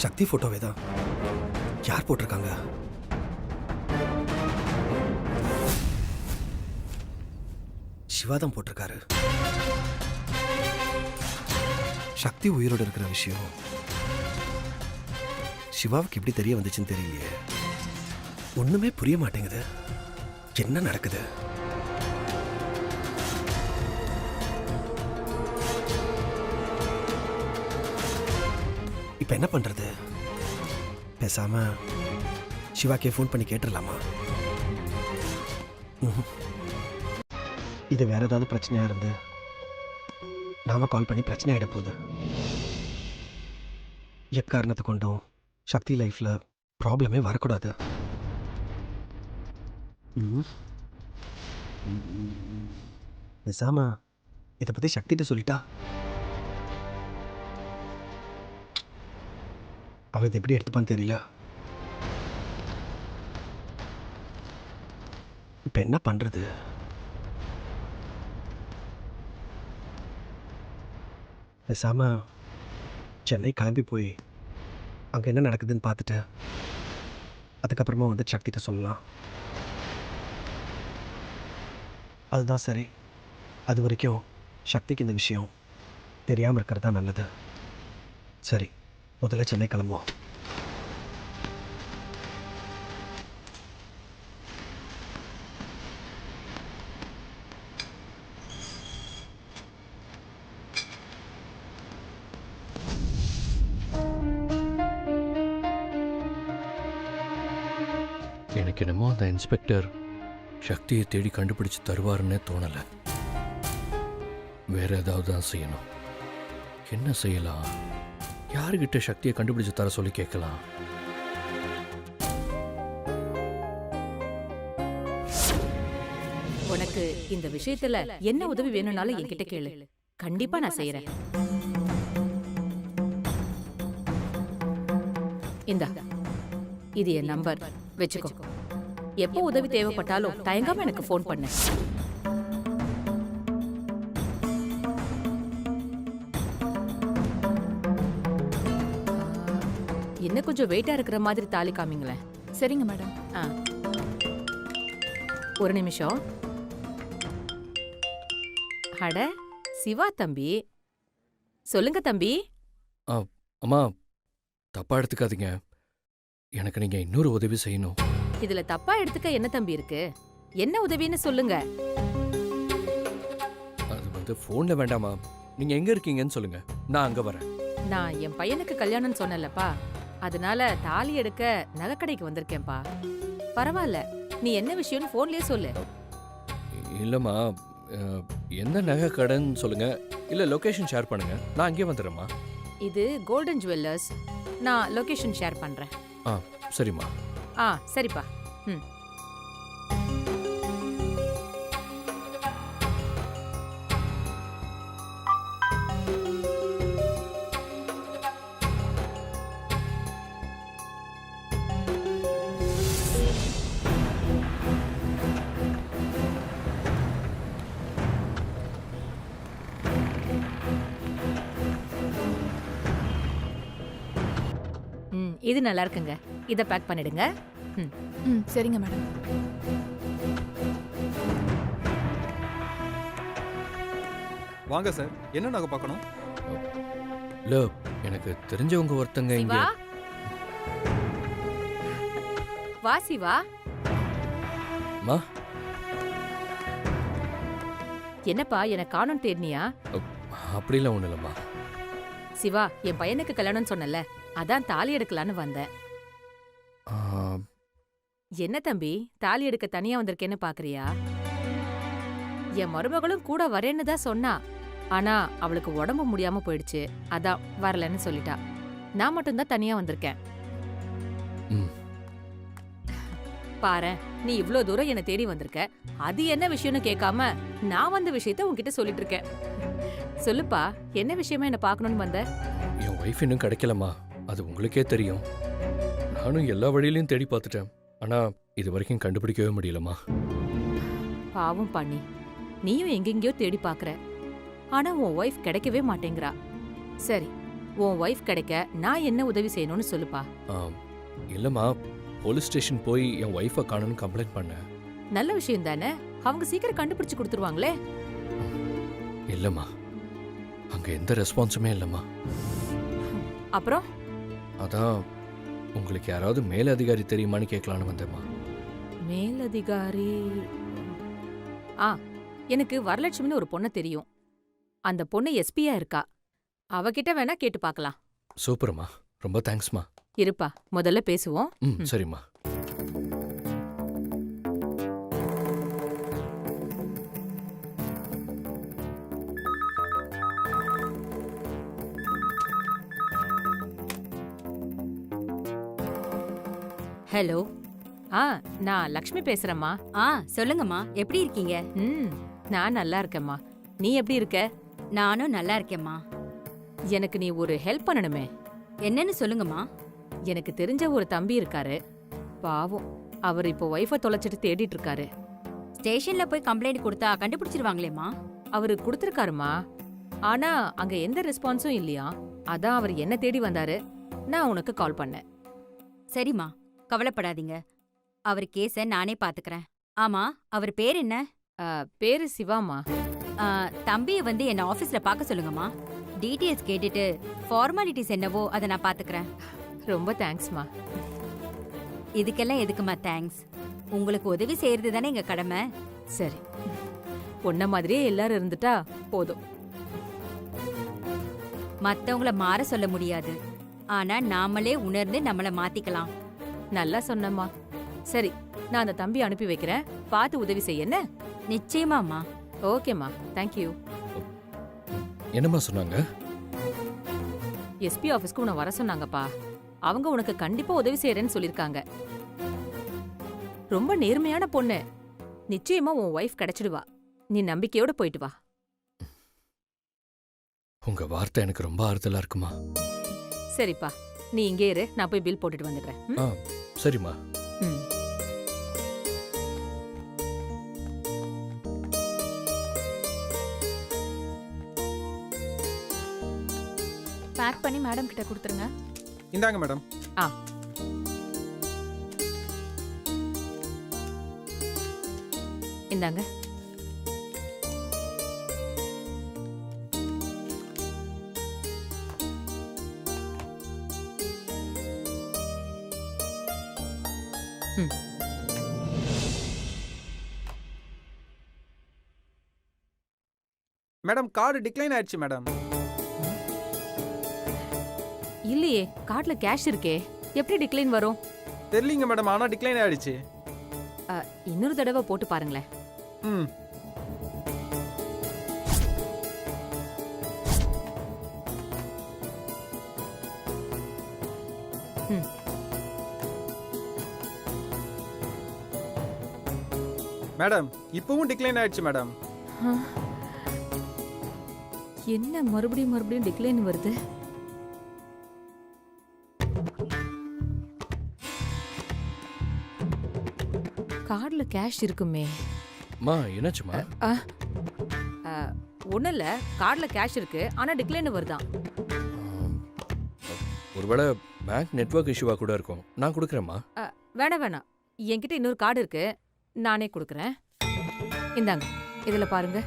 சக்தி போட்டோவே தான். யார் போட்டிருக்காங்க? சிவா தான் போட்டிருக்காரு. சக்தி உயிரோடு இருக்கிற விஷயம் சிவாவுக்கு எப்படி தெரிய வந்துச்சுன்னு தெரியலையே. ஒண்ணுமே புரிய மாட்டேங்குது. என்ன நடக்குது? இப்ப என்ன பண்றது? பேசாம சிவாக்கே ஃபோன் பண்ணி கேட்டுடலாமா? இது வேற ஏதாவது பிரச்சனையா இருந்து நாம கால் பண்ணி பிரச்சனை ஆயிட போகுது. எக்காரணத்தை கொண்டும் சக்தி லைஃப்ல ப்ராப்ளமே வரக்கூடாது. பேசாம இதை பத்தி சக்திகிட்ட சொல்லிட்டா அவ இதை எப்படி எடுத்துப்பான்னு தெரியல. இப்ப என்ன பண்றது? பேசாம சென்னை கிளம்பி போய் அங்கே என்ன நடக்குதுன்னு பார்த்துட்டு அதுக்கப்புறமா வந்து சக்திகிட்ட சொல்லலாம். அதுதான் சரி. அது வரைக்கும் சக்திக்கு இந்த விஷயம் தெரியாமல் இருக்கிறது தான் நல்லது. சரி, முதல்ல சென்னை கிளம்புவோம். எனக்கு என்னமோ அந்த இன்ஸ்பெக்டர் சக்தியை தேடி கண்டுபிடிச்சு தருவாருன்னே தோணலை. வேற ஏதாவது தான் செய்யணும். என்ன செய்யலாம்? யாருக்கிட்ட சக்தியை கண்டுபிடிச்சு தர சொல்லி கேட்கலாம்? உனக்கு இந்த விஷயத்துல என்ன உதவி வேணும்னாலும் என்கிட்ட கேளு. கண்டிப்பா நான் செய்யறேன். இந்தா, இது என் நம்பர், வெச்சுக்கோ. எப்போ உதவி தேவைப்பட்டாலும் தயங்காம எனக்கு ஃபோன் பண்ணு. இன்னும் கொஞ்சம் வெயிட்டா இருக்கிற மாதிரி தாலி காமிங்களேன். சரிங்க மேடம். ஒரு நிமிஷம். அட சிவா தம்பி, சொல்லுங்க தம்பி. அம்மா, தப்பா எடுத்துக்காதீங்க. எனக்கு நீங்க இன்னொரு உதவி செய்யணும். இதுல தப்பா எடுத்துக்க என்ன தம்பி இருக்கு? என்ன உதவின்னு சொல்லுங்க. அது வந்து போன்ல வேண்டாமா? நீங்க எங்க இருக்கீங்கன்னு சொல்லுங்க, நான் அங்க வரேன். நான் என் பையனுக்கு கல்யாணம்னு சொன்னேன்லப்பா, அதனால தாலி எடுக்க நகைக்கடைக்கு வந்திருக்கேன்ப்பா. பரவாயில்ல, நீ என்ன விஷயம்னு போன்லயே சொல்லு. இல்லம்மா, எந்த நகை கடைன்னு சொல்லுங்க, இல்ல லொகேஷன் ஷேர் பண்ணுங்க, நான் அங்கேயே வந்துடுறேம்மா. இது கோல்டன் ஜுவல்லர்ஸ். நான் லொகேஷன் ஷேர் பண்றேன். சரிம்மா. சரிப்பா. இது நல்லா இருக்குங்க. இத பேக் பண்ணிடுங்க. சரிங்க மேடம். வாங்க சார், என்ன நகை பார்க்கணும்? இல்ல, எனக்கு தெரிஞ்சவங்க ஒருத்தங்க இங்க. வா சிவா. மா, என்னப்பா என்ன காணோம் தேடினியா? அப்படிலாம் ஒண்ணு இல்லம்மா. சிவா, என் பையனுக்கு கல்யாணம் சொன்னல, அதான் தாலி எடுக்கலான்னு வந்தேன். என்ன தம்பி, தாலி எடுக்க தனியா வந்திருக்கேன்னு பாக்குறியா? என் மருமகளும் கூட வரேன்னு தான் சொன்னா. ஆனா அவளுக்கு உடம்பு முடியாம போயிடுச்சு, அதான் வரலன்னு சொல்லிட்டா. நான் மட்டும்தான் தனியா வந்திருக்கேன். பாரேன், நீ இவ்ளோ தூரம் என்ன தேடி வந்திருக்க, அது என்ன விஷயம்னு கேட்காம நான் வந்த விஷயத்த உன்கிட்ட சொல்லிட்டு இருக்கேன். சொல்லுப்பா, என்ன விஷயமா என்ன பார்க்கணும்னு வந்த? என் ஒய்ஃப் இன்னும் கிடைக்கலம்மா, அது உங்களுக்கே தெரியும். நானும் எல்லா வழியிலையும் தேடி பார்த்துட்டேன், ஆனா இது வரைக்கும் கண்டுபிடிக்கவே முடியலம்மா. பாவம் பண்ணி, நீயும் எங்கெங்கயோ தேடி பார்க்கற, ஆனா உன் ஒய்ஃப் கிடைக்கவே மாட்டேங்கிறா. சரி, உன் ஒய்ஃப் கிடைக்க நான் என்ன உதவி செய்யணும்னு சொல்லுப்பா. இல்லைம்மா, போலீஸ் ஸ்டேஷன் போய் என் ஒய்ஃபை காணணும்னு கம்ப்ளைண்ட் பண்ணேன். நல்ல விஷயம் தானே, அவங்க சீக்கிரம் கண்டுபிடிச்சு கொடுத்துருவாங்களே. இல்லைம்மா, அங்கே எந்த ரெஸ்பான்ஸுமே இல்லைம்மா. அப்புறம் அதான் உங்களுக்கு யாராவது மேலதிகாரி தெரியுமான்னு கேட்கலான்னு வந்தேம்மா. மேலதிகாரி? எனக்கு வரலட்சுமின்னு ஒரு பொண்ணு தெரியும். அந்த பொண்ணு எஸ்பியா இருக்கா. அவகிட்ட வேணா கேட்டு பார்க்கலாம். சூப்பர்மா, ரொம்ப தேங்க்ஸ்மா. இருப்பா, முதல்ல பேசுவோம். சரிம்மா. ஹலோ. நான் லக்ஷ்மி பேசுறேம்மா. சொல்லுங்கம்மா, எப்படி இருக்கீங்க? நான் நல்லா இருக்கேம்மா. நீ எப்படி இருக்க? நானும் நல்லா இருக்கேம்மா. எனக்கு நீ ஒரு ஹெல்ப் பண்ணணுமே. என்னன்னு சொல்லுங்கம்மா. எனக்கு தெரிஞ்ச ஒரு தம்பி இருக்காரு. பாவம், அவர் இப்போ ஒய்ஃபை தொலைச்சிட்டு தேடிட்டு இருக்காரு. ஸ்டேஷன்ல போய் கம்ப்ளைண்ட் கொடுத்தா கண்டுபிடிச்சிருவாங்களேம்மா. அவரு கொடுத்துருக்காருமா, ஆனா அங்க எந்த ரெஸ்பான்ஸும் இல்லையா. அதான் அவர் என்ன தேடி வந்தாரு. நான் உனக்கு கால் பண்ணேன். சரிம்மா, கவலைப்படாதீங்க. அவர் கேஸ நானே பாத்துக்கிறேன். ஆமா, அவர் பேர் என்ன? பேரு சிவாமா. தம்பியை வந்து என்ன ஆபீஸ்ல பார்க்க சொல்லுங்கம்மா. டீடைல்ஸ் கேட்டுட்டு ஃபார்மாலிட்டிஸ் என்னவோ அதை நான் பாத்துக்கிறேன். ரொம்ப தேங்க்ஸ்மா. இதுக்கெல்லாம் எதுக்குமா தேங்க்ஸ்? உங்களுக்கு உதவி செய்யறது தானே எங்க கடமை. சரி, உன்ன மாதிரியே எல்லாரும் இருந்துட்டா போதும். மத்தவங்கள மாற சொல்ல முடியாது, ஆனா நாமளே உணர்ந்து நம்மள மாத்திக்கலாம். நல்லா சொன்னம்மா. சரி, நான் அந்த தம்பி அனுப்பி வைக்கிறேன். பார்த்து உதவி செய்ய என்ன? நிச்சயமாம்மா. ஓகேம்மா, தேங்க்யூ. என்னம்மா சொன்னாங்க? எஸ்பி ஆஃபீஸ்க்கு உன்னை வர சொன்னாங்கப்பா. அவங்க உனக்கு கண்டிப்பா உதவி செய்யறேன்னு சொல்லிருக்காங்க. ரொம்ப நேர்மையான பொண்ணு. நிச்சயமா உன் ஒய்ஃப் கிடைச்சிடுவா. நீ நம்பிக்கையோட போயிட்டு வா. உங்க வார்த்தை எனக்கு ரொம்ப ஆறுதலா இருக்குமா. சரிப்பா, நீ இங்கே இரு, நான் போய் பில் போட்டுட்டு வந்துடுறேன். சரிம்மா. பேக் பண்ணி மேடம் கிட்ட கொடுத்துருங்க. இந்தாங்க மேடம். இந்தாங்க. மேடம், கார்டு டிக்ளைன் ஆயிடுச்சு மேடம். இல்லையே, கார்டுல கேஷ் இருக்கே, எப்படி டிக்ளைன் வரும்? தெரியலீங்க மேடம், ஆனா டிக்ளைன் ஆயிடுச்சு. இன்னொரு தடவை போட்டு பாருங்களேன். மேடம், இப்பவும் டிக்ளைன் ஆயிடுச்சு மேடம். என்ன மறுபடியும் டிக்ளைன் வருது? கார்டுல கேஷ் இருக்குமே. மா, என்னாச்சுமா? ஒண்ணும் இல்ல, கார்டுல கேஷ் இருக்கு, ஆனா டிக்ளைன் வருதான். ஒருவேளை பேங்க் நெட்வொர்க் இஷ்யூவா கூட இருக்கும். நான் கொடுக்குறேம்மா. வேணாம், என்கிட்ட இன்னொரு கார்டு இருக்கு, நானே கொடுக்குறேன். இந்தாங்க, இதுல பாருங்க.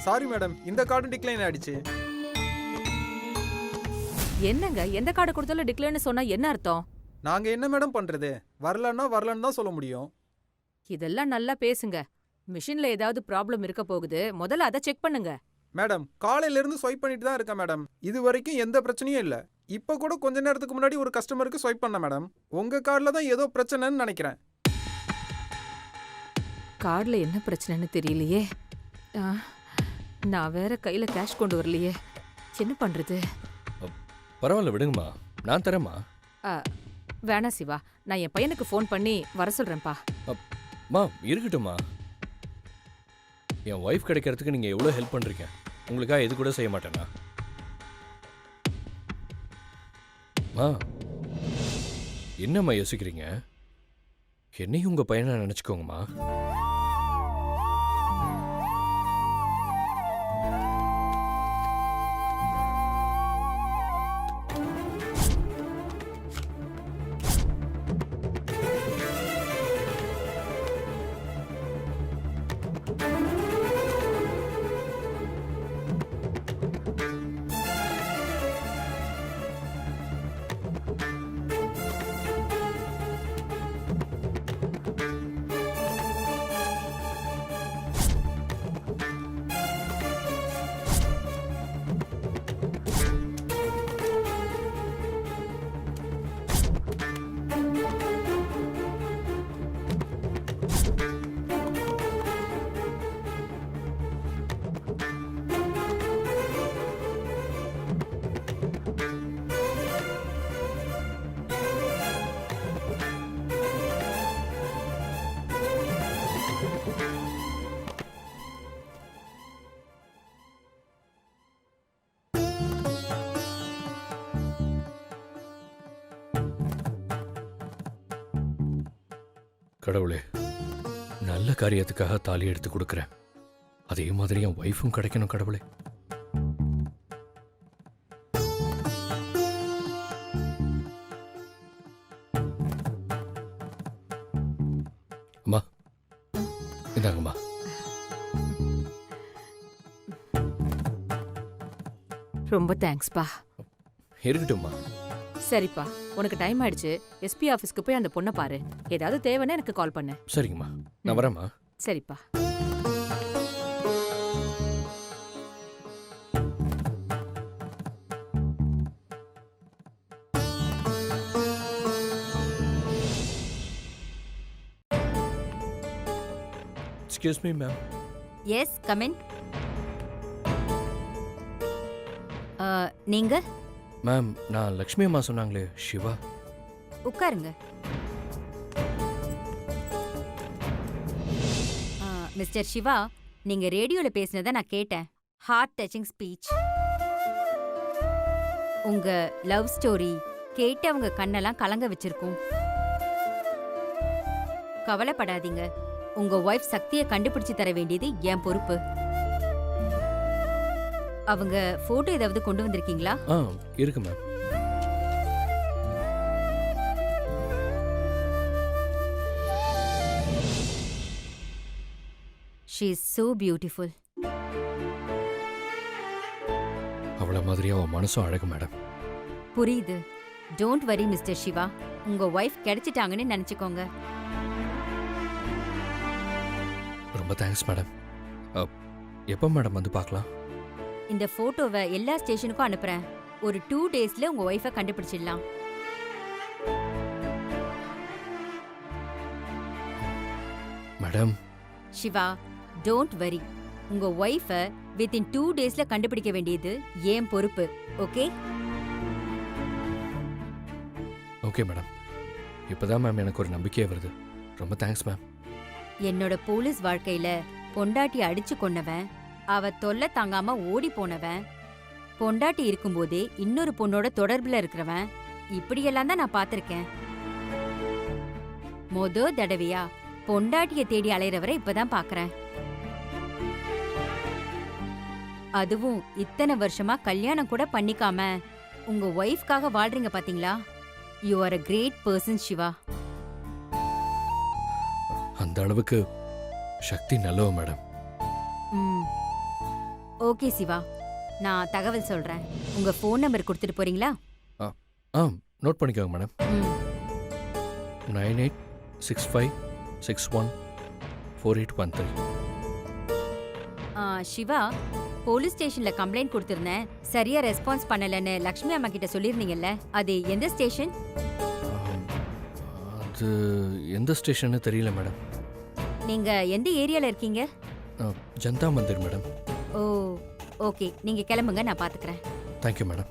சாரி மேடம், இந்த கார்டும் டிக்ளைன் ஆயிடுச்சு. என்னங்க, எந்த கார்டு கொடுத்தாலும் டிக்ளைன் சொன்னா என்ன அர்த்தம்? நாங்க என்ன மேடம் பண்றது? வரலன்னு தான் சொல்ல முடியும். இதெல்லாம் நல்லா பேசுங்க. மிஷின்ல ஏதாவது ப்ராப்ளம் இருக்க போகுது, முதல்ல அதை செக் பண்ணுங்க. மேடம், காலையில இருந்து ஸ்வைப் பண்ணிட்டு தான் இருக்கேன் மேடம். இது வரைக்கும் எந்த பிரச்சனையும் இல்ல. இப்ப கூட கொஞ்ச நேரத்துக்கு முன்னாடி ஒரு கஸ்டமருக்கு ஸ்வைப் பண்ண மேடம். உங்க கார்டுல தான் ஏதோ பிரச்சனைன்னு நினைக்கிறேன். கார்டுல என்ன பிரச்சனைன்னு தெரியலையே. நான் வேற கையில கேஷ் கொண்டு வரலையே, என்ன பண்றது? பரவாயில்ல, விடுங்கம்மா, நான் தரேம்மா. வேணா சிவா, நான் என் பையனுக்கு ஃபோன் பண்ணி வர சொல்றேன்ப்பா. மா, இருக்கட்டும்மா. என் ஒய்ஃப் கிடைக்கிறதுக்கு நீங்க எவ்வளவு ஹெல்ப் பண்றீங்க. உங்களுக்காக எது கூட செய்ய மாட்டேனா? மா, என்னம்மா யோசிக்கிறீங்க? என்னையும் உங்க பையனை நினைச்சுக்கோங்கம்மா. கடவுளே, நல்ல காரியத்துக்காக தாலி எடுத்து கொடுக்குறேன். அதே மாதிரி என் ஒய்ஃபும் கிடைக்கணும் கடவுளே. அம்மா, இந்தாங்கம்மா. ரொம்ப தேங்க்ஸ்ப்பா. இருக்கட்டும்மா. சரிப்பா, உனக்கு டைம் ஆயிடுச்சு. எஸ்பி ஆஃபீஸ்க்கு போய் அந்த பொண்ணை பாரு. ஏதாவது தேவைன்னா எனக்கு கால் பண்ணு. சரிங்கம்மா, நான் வரேம்மா. சரிப்பா. Excuse me ma'am. Yes, come in. நீங்க மேம், நான் லக்ஷ்மி அம்மா சொன்னாங்களே, சிவா. உட்காருங்க. மிஸ்டர் சிவா, நீங்க ரேடியோல பேசினதை நான் கேட்டேன். Heart touching speech. உங்க லவ் ஸ்டோரி கேட்டு அவங்க கண்ணெல்லாம் கலங்க வச்சிருக்கும். கவலைப்படாதீங்க, உங்க ஒய்ஃப் சக்தியை கண்டுபிடிச்சு தர வேண்டியது என் பொறுப்பு. அவங்க போட்டோ ஏதாவது கொண்டு வந்திருக்கீங்களா? இருக்கு ma'am. She is so beautiful. அவள மாதிரி அவ மனசும் அழகு மேடம். புரியுது. டோன்ட் வரி மிஸ்டர் சிவா, உங்க ஒய்ஃப் கிடைச்சிட்டாங்கன்னு நினைச்சுக்கோங்க. ரொம்ப தேங்க்ஸ் மேடம். எப்போ மேடம் வந்து பார்க்கலாம்? இந்த போட்டோவை எல்லா ஸ்டேஷனுக்கும் அனுப்புறேன். ஒரு 2 டேஸ்ல உங்க ஒய்ஃபை கண்டுபிடிச்சிடலாம். மேடம். Siva, don't worry. உங்க ஒய்ஃபை வித்தின் 2 டேஸ்ல கண்டுபிடிக்க வேண்டியது என் பொறுப்பு. ஓகே? Okay madam. இப்போதான் மேம் எனக்கு ஒரு நம்பிக்கையே வருது. ரொம்ப தேங்க்ஸ் மேம். என்னோட போலீஸ் வாழ்க்கையில பொண்டாட்டி அடிச்சு கொன்னவன், அவ தொல்லை தாங்காம ஓடி போனவன், பொண்டாட்டி இருக்கும்போதே இன்னொரு பொண்ணோட தொடர்புல இருக்கிறவன், இப்படியெல்லாம் தான் நான் பார்த்திருக்கேன். தடவையா பொண்டாட்டிய தேடி அலையறவரை இப்பதான் பாக்குறேன். அதுவும் இத்தனை வருஷமா கல்யாணம் கூட பண்ணிக்காம உங்க ஒய்ஃப்காக வாழ்றீங்க பாத்தீங்களா? You are a great person Shiva. அந்த அளவுக்கு சக்தி நல்லவ மேடம். ஓகே சிவா, நான் தகவல் சொல்றேன். உங்க ஃபோன் நம்பர் கொடுத்துட்டு போறீங்களா? நோட் பண்ணிக்கோங்க மேடம். 9865614813. சிவா, போலீஸ் ஸ்டேஷன்ல கம்ப்ளைண்ட் கொடுத்திருந்தேன். சரியா ரெஸ்பான்ஸ் பண்ணலன்னு லக்ஷ்மி அம்மா கிட்ட சொல்லிருந்தீங்கல்ல, அது எந்த ஸ்டேஷன்? அது எந்த ஸ்டேஷன்னு தெரியல மேடம். நீங்க எந்த ஏரியால இருக்கீங்க? ஜனதா மந்திர் மேடம். ஓ, ஓகே, நீங்க கிளம்புங்க, நான் பாத்துக்கிறேன். Thank you madam.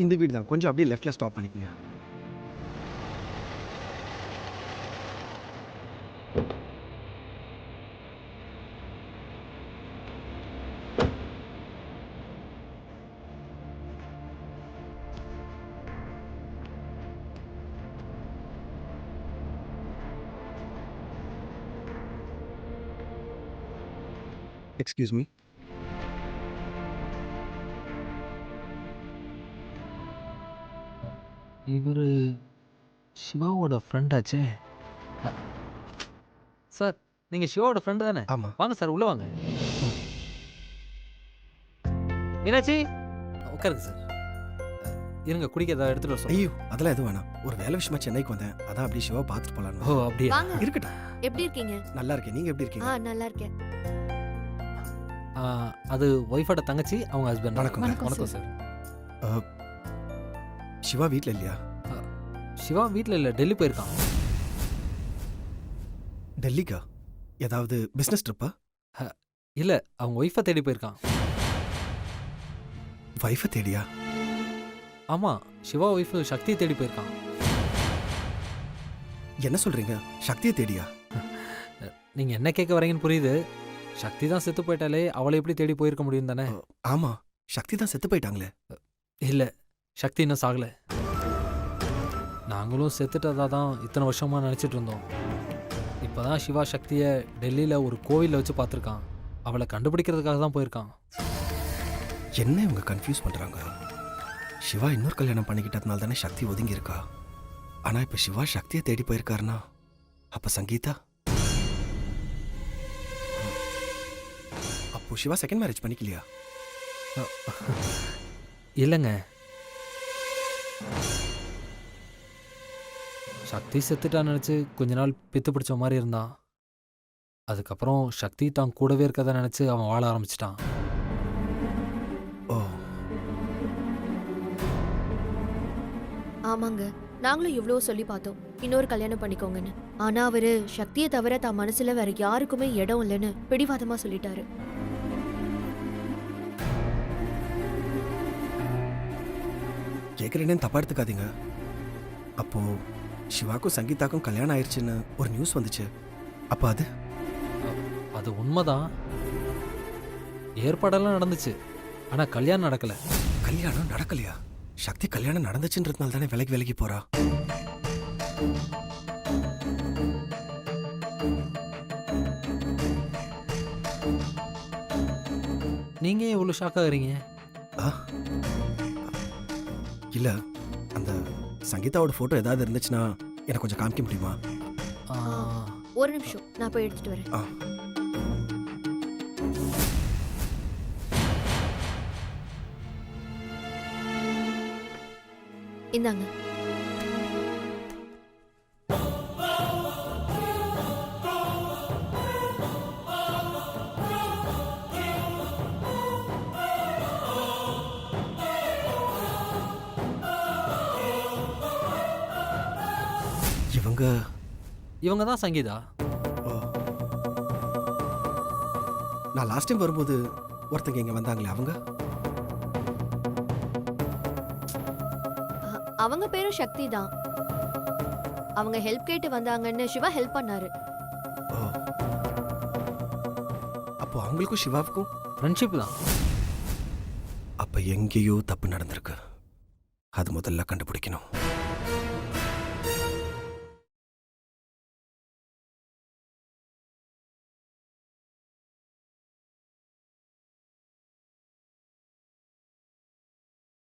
இந்த வீடு தான், கொஞ்சம் அப்படியே லெஃப்டில் ஸ்டாப் பண்ணிக்கங்க. Excuse me. இவர் சிவாவோட ஃப்ரெண்டாச்சே. சார் நீங்கள் சிவாவோட ஃப்ரெண்டு தானே? ஆமாம். வாங்க சார், உள்ளே வாங்க. மீனாட்சி உட்காருங்க சார். இருங்க, குடிக்க ஏதாவது எடுத்துகிட்டு வர ஐயோ, அதெல்லாம் எதுவும் வேணாம். ஒரு வேலை விஷயமா சென்னைக்கு வந்தேன், அதான் அப்படியே சிவா பார்த்துட்டு போகலான்னு. ஓ அப்படியா? வாங்க. இருக்கட்டும். எப்படி இருக்கீங்க? நல்லா இருக்கேன். நீங்கள் எப்படி இருக்கீங்க? நல்லா இருக்கேன். அது ஒய்ஃபோட தங்கச்சி, அவங்க ஹஸ்பண்ட். வணக்கம். வணக்கம் சார். சிவா வீட்டில் இல்லையா? சிவா வீட்டில் இல்லை, டெல்லி போயிருக்கான். டெல்லிக்கா? ஏதாவது பிஸ்னஸ் ட்ரிப்பா? இல்லை, அவங்க ஒய்ஃபை தேடி போயிருக்கான். வைஃபை தேடியா? ஆமாம், சிவா ஒய்ஃபு சக்தியை தேடி போயிருக்கான். என்ன சொல்கிறீங்க? சக்தியை தேடியா? நீங்கள் என்ன கேட்க வரீங்கன்னு புரியுது. சக்தி தான் செத்து போயிட்டாலே, அவளை எப்படி தேடி போயிருக்க முடியும் தானே? ஆமாம், சக்தி தான் செத்து போயிட்டாங்களே. இல்லை, சக்தி இன்னும் சாகலை. நாங்களும் செத்துட்டதா தான் இத்தனை வருஷமாக நினச்சிட்டு இருந்தோம். இப்போ தான் சிவா சக்தியை டெல்லியில் ஒரு கோவிலில் வச்சு பார்த்துருக்கான். அவளை கண்டுபிடிக்கிறதுக்காக தான் போயிருக்கான். என்ன இவங்க கன்ஃபியூஸ் பண்ணுறாங்க? சிவா இன்னொரு கல்யாணம் பண்ணிக்கிட்டதுனால தானே சக்தி ஒதுங்கி இருக்கா. ஆனால் இப்போ சிவா சக்தியை தேடி போயிருக்காருன்னா அப்போ சங்கீதா? அப்போ சிவா செகண்ட் மேரேஜ் பண்ணிக்கலையா? இல்லைங்க, சக்தி செத்துட்டான்னு நினச்சி கொஞ்ச நாள் பித்து பிடிச்ச மாதிரி இருந்தான். அதுக்கப்புறம் சக்தி தான் கூடவே இருக்கதை நினச்சி அவன் வாழ ஆரம்பிச்சிட்டான். ஓ, ஆமாங்க, நாங்களும் இவ்வளோ சொல்லி பார்த்தோம் இன்னொரு கல்யாணம் பண்ணிக்கோங்கன்னு. ஆனா அவரு சக்தியை தவிர தான் மனசுல வேற யாருக்குமே இடம் இல்லைன்னு பிடிவாதமா சொல்லிட்டாரு. கேட்குறேன்னு தப்பா எடுத்துக்காதீங்க. அப்போ சிவாக்கும் சங்கீதாக்கும் கல்யாணம் ஆயிடுச்சுன்னு ஒரு நியூஸ் வந்துச்சு. அப்போ அது உண்மைதான். ஏற்பாடெல்லாம் நடந்துச்சு, ஆனால் கல்யாணம் நடக்கலை. கல்யாணம் நடக்கலையா? சக்தி கல்யாணம் நடந்துச்சுன்றதுனால தானே விலகி போறா. நீங்கள் ஏன் இவ்வளோ ஷாக் ஆகுறீங்க? இல்ல, அந்த சங்கீதாவோட போட்டோ ஏதாவது இருந்துச்சுன்னா எனக்கு கொஞ்சம் காமிக்க முடியுமா? ஒரு நிமிஷம், நான் போய் எடுத்துட்டு வரேன். இந்தாங்க. இவங்க தான் சங்கீதா. நான் லாஸ்ட் டைம் வரும்போது ஒருத்தங்க இங்க வந்தாங்களே, அவங்க? அவங்க பேரும் சக்தி தான். அவங்க ஹெல்ப் கேட்டு வந்தாங்கன்னு சிவா ஹெல்ப் பண்ணாரு. அப்போ அவங்களுக்கும் சிவாவுக்கும் ஃப்ரெண்ட்ஷிப் தான். அப்ப எங்கேயோ தப்பு நடந்திருக்கு. அது முதல்ல கண்டுபிடிக்கணும்.